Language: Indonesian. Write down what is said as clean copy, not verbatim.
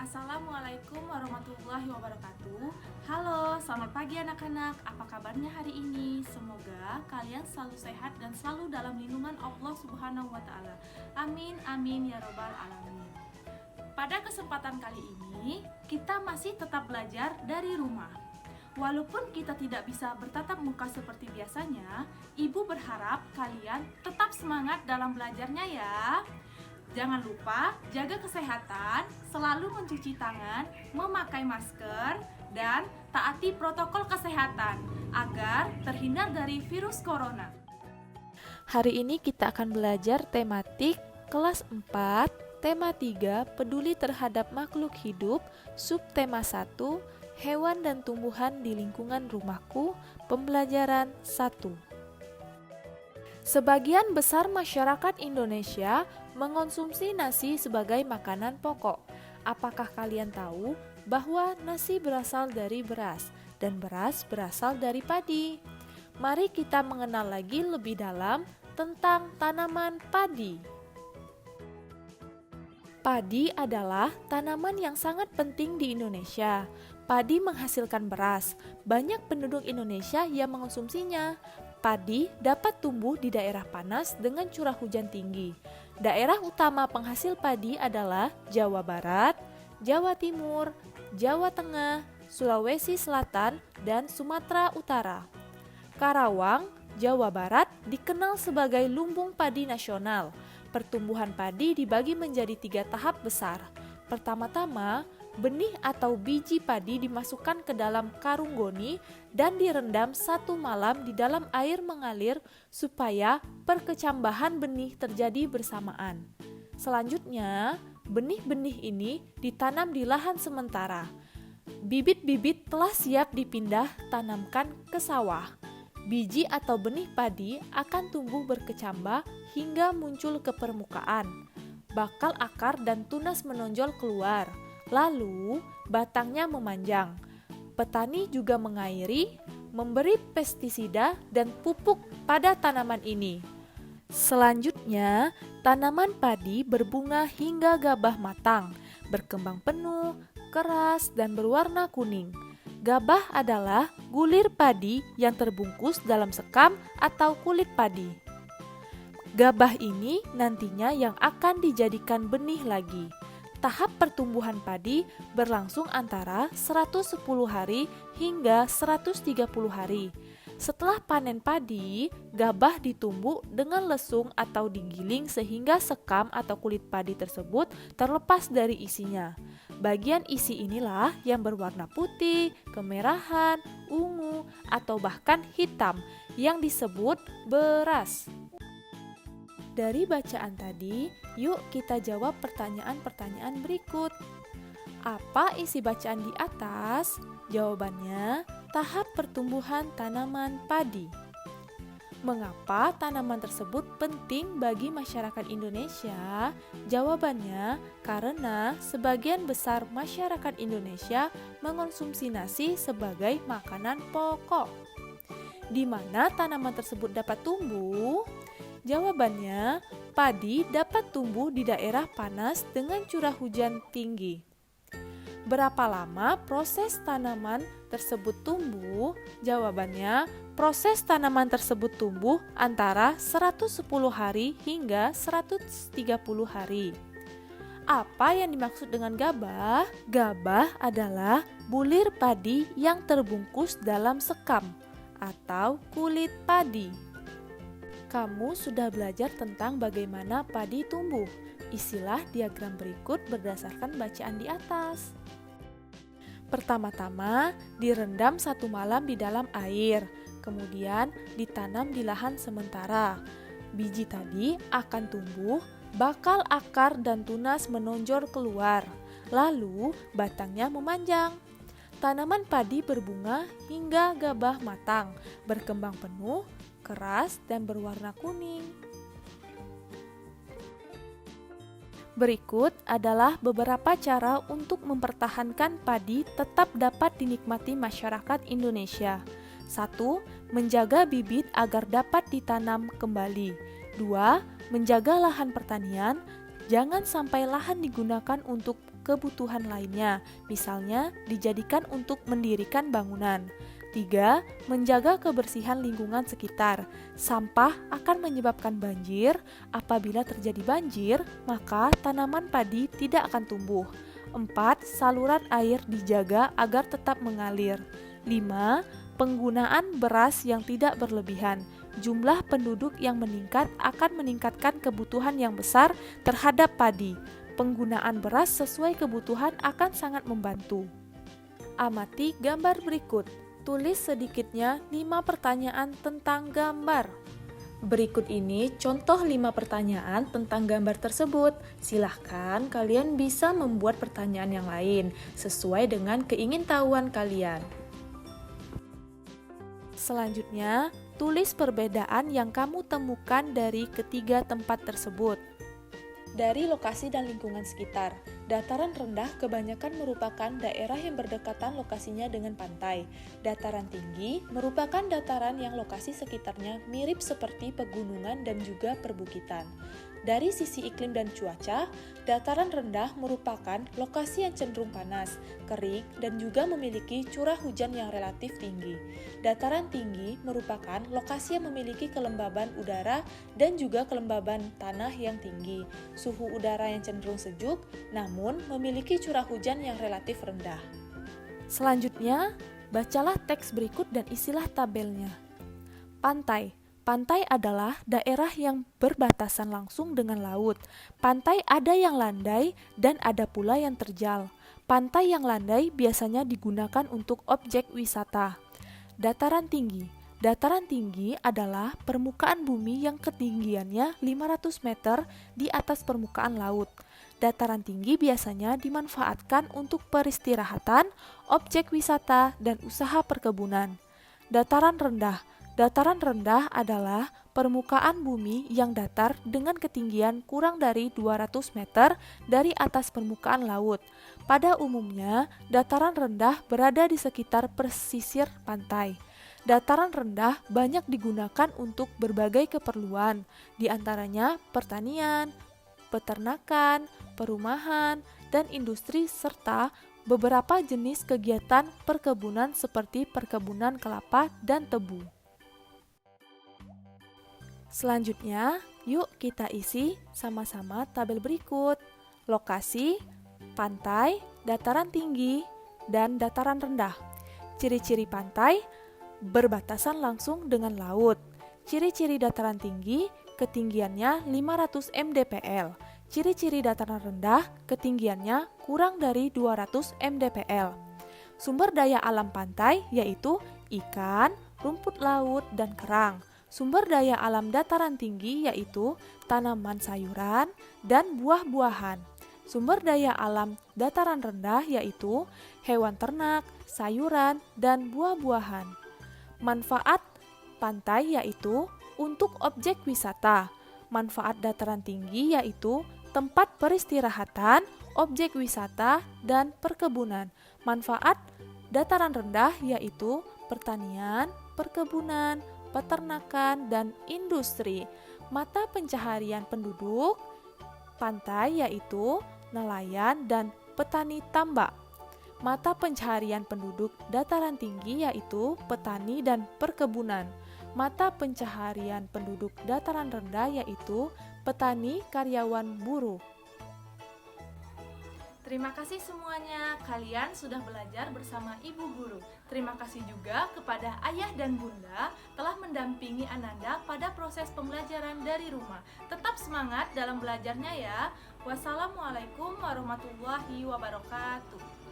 Assalamualaikum warahmatullahi wabarakatuh. Halo, selamat pagi anak-anak. Apa kabarnya hari ini? Semoga kalian selalu sehat dan selalu dalam lindungan Allah Subhanahu wa taala. Amin amin ya robbal alamin. Pada kesempatan kali ini, kita masih tetap belajar dari rumah. Walaupun kita tidak bisa bertatap muka seperti biasanya, Ibu berharap kalian tetap semangat dalam belajarnya ya. Jangan lupa jaga kesehatan, selalu mencuci tangan, memakai masker, dan taati protokol kesehatan agar terhindar dari virus corona. Hari ini kita akan belajar tematik kelas 4, tema 3, peduli terhadap makhluk hidup, subtema 1, hewan dan tumbuhan di lingkungan rumahku, pembelajaran 1. Sebagian besar masyarakat Indonesia mengonsumsi nasi sebagai makanan pokok. Apakah kalian tahu bahwa nasi berasal dari beras dan beras berasal dari padi? Mari kita mengenal lagi lebih dalam tentang tanaman padi. Padi adalah tanaman yang sangat penting di Indonesia. Padi menghasilkan beras. Banyak penduduk Indonesia yang mengonsumsinya. Padi dapat tumbuh di daerah panas dengan curah hujan tinggi. Daerah utama penghasil padi adalah Jawa Barat, Jawa Timur, Jawa Tengah, Sulawesi Selatan, dan Sumatera Utara. Karawang, Jawa Barat dikenal sebagai lumbung padi nasional. Pertumbuhan padi dibagi menjadi 3 tahap besar. Pertama-tama, benih atau biji padi dimasukkan ke dalam karung goni dan direndam 1 malam di dalam air mengalir supaya perkecambahan benih terjadi bersamaan. Selanjutnya, benih-benih ini ditanam di lahan sementara. Bibit-bibit telah siap dipindah tanamkan ke sawah. Biji atau benih padi akan tumbuh berkecambah hingga muncul ke permukaan. Bakal akar dan tunas menonjol keluar. Lalu, batangnya memanjang. Petani juga mengairi, memberi pestisida dan pupuk pada tanaman ini. Selanjutnya, tanaman padi berbunga hingga gabah matang, berkembang penuh, keras, dan berwarna kuning. Gabah adalah gulir padi yang terbungkus dalam sekam atau kulit padi. Gabah ini nantinya yang akan dijadikan benih lagi. Tahap pertumbuhan padi berlangsung antara 110 hari hingga 130 hari. Setelah panen padi, gabah ditumbuk dengan lesung atau digiling sehingga sekam atau kulit padi tersebut terlepas dari isinya. Bagian isi inilah yang berwarna putih, kemerahan, ungu, atau bahkan hitam yang disebut beras. Dari bacaan tadi, yuk kita jawab pertanyaan-pertanyaan berikut. Apa isi bacaan di atas? Jawabannya, tahap pertumbuhan tanaman padi. Mengapa tanaman tersebut penting bagi masyarakat Indonesia? Jawabannya, karena sebagian besar masyarakat Indonesia mengonsumsi nasi sebagai makanan pokok. Di mana tanaman tersebut dapat tumbuh? Jawabannya, padi dapat tumbuh di daerah panas dengan curah hujan tinggi. Berapa lama proses tanaman tersebut tumbuh? Jawabannya, proses tanaman tersebut tumbuh antara 110 hari hingga 130 hari. Apa yang dimaksud dengan gabah? Gabah adalah bulir padi yang terbungkus dalam sekam atau kulit padi. Kamu sudah belajar tentang bagaimana padi tumbuh. Isilah diagram berikut berdasarkan bacaan di atas. Pertama-tama, direndam 1 malam di dalam air, kemudian ditanam di lahan sementara. Biji tadi akan tumbuh, bakal akar dan tunas menonjol keluar, lalu batangnya memanjang. Tanaman padi berbunga hingga gabah matang, berkembang penuh, keras, dan berwarna kuning. Berikut adalah beberapa cara untuk mempertahankan padi tetap dapat dinikmati masyarakat Indonesia. 1. Menjaga bibit agar dapat ditanam kembali. 2. Menjaga lahan pertanian. Jangan sampai lahan digunakan untuk kebutuhan lainnya, misalnya dijadikan untuk mendirikan bangunan. 3. Menjaga kebersihan lingkungan sekitar. Sampah akan menyebabkan banjir. Apabila terjadi banjir, maka tanaman padi tidak akan tumbuh. 4. Saluran air dijaga agar tetap mengalir. 5. Penggunaan beras yang tidak berlebihan. Jumlah penduduk yang meningkat akan meningkatkan kebutuhan yang besar terhadap padi. Penggunaan beras sesuai kebutuhan akan sangat membantu. Amati gambar berikut. Tulis sedikitnya 5 pertanyaan tentang gambar. Berikut ini contoh 5 pertanyaan tentang gambar tersebut. Silahkan kalian bisa membuat pertanyaan yang lain sesuai dengan keingintahuan kalian. Selanjutnya, tulis perbedaan yang kamu temukan dari ketiga tempat tersebut. Dari lokasi dan lingkungan sekitar, dataran rendah kebanyakan merupakan daerah yang berdekatan lokasinya dengan pantai. Dataran tinggi merupakan dataran yang lokasi sekitarnya mirip seperti pegunungan dan juga perbukitan. Dari sisi iklim dan cuaca, dataran rendah merupakan lokasi yang cenderung panas, kering, dan juga memiliki curah hujan yang relatif tinggi. Dataran tinggi merupakan lokasi yang memiliki kelembaban udara dan juga kelembaban tanah yang tinggi, suhu udara yang cenderung sejuk, namun memiliki curah hujan yang relatif rendah. Selanjutnya, bacalah teks berikut dan isilah tabelnya. Pantai. Pantai adalah daerah yang berbatasan langsung dengan laut. Pantai ada yang landai dan ada pula yang terjal. Pantai yang landai biasanya digunakan untuk objek wisata. Dataran tinggi. Dataran tinggi adalah permukaan bumi yang ketinggiannya 500 meter di atas permukaan laut. Dataran tinggi biasanya dimanfaatkan untuk peristirahatan, objek wisata, dan usaha perkebunan. Dataran rendah. Dataran rendah adalah permukaan bumi yang datar dengan ketinggian kurang dari 200 meter dari atas permukaan laut. Pada umumnya, dataran rendah berada di sekitar pesisir pantai. Dataran rendah banyak digunakan untuk berbagai keperluan, di antaranya pertanian, peternakan, perumahan, dan industri serta beberapa jenis kegiatan perkebunan seperti perkebunan kelapa dan tebu. Selanjutnya, yuk kita isi sama-sama tabel berikut. Lokasi, pantai, dataran tinggi, dan dataran rendah. Ciri-ciri pantai, berbatasan langsung dengan laut. Ciri-ciri dataran tinggi, ketinggiannya 500 mdpl. Ciri-ciri dataran rendah, ketinggiannya kurang dari 200 mdpl. Sumber daya alam pantai yaitu ikan, rumput laut, dan kerang. Sumber daya alam dataran tinggi yaitu tanaman sayuran dan buah-buahan. Sumber daya alam dataran rendah yaitu hewan ternak, sayuran, dan buah-buahan. Manfaat pantai yaitu untuk objek wisata. Manfaat dataran tinggi yaitu tempat peristirahatan, objek wisata, dan perkebunan. Manfaat dataran rendah yaitu pertanian, perkebunan, peternakan, dan industri. Mata pencaharian penduduk pantai yaitu nelayan dan petani tambak. Mata pencaharian penduduk dataran tinggi yaitu petani dan perkebunan. Mata pencaharian penduduk dataran rendah yaitu petani, karyawan, buruh. Terima kasih semuanya, kalian sudah belajar bersama Ibu Guru. Terima kasih juga kepada ayah dan bunda telah mendampingi Ananda pada proses pembelajaran dari rumah. Tetap semangat dalam belajarnya ya. Wassalamualaikum warahmatullahi wabarakatuh.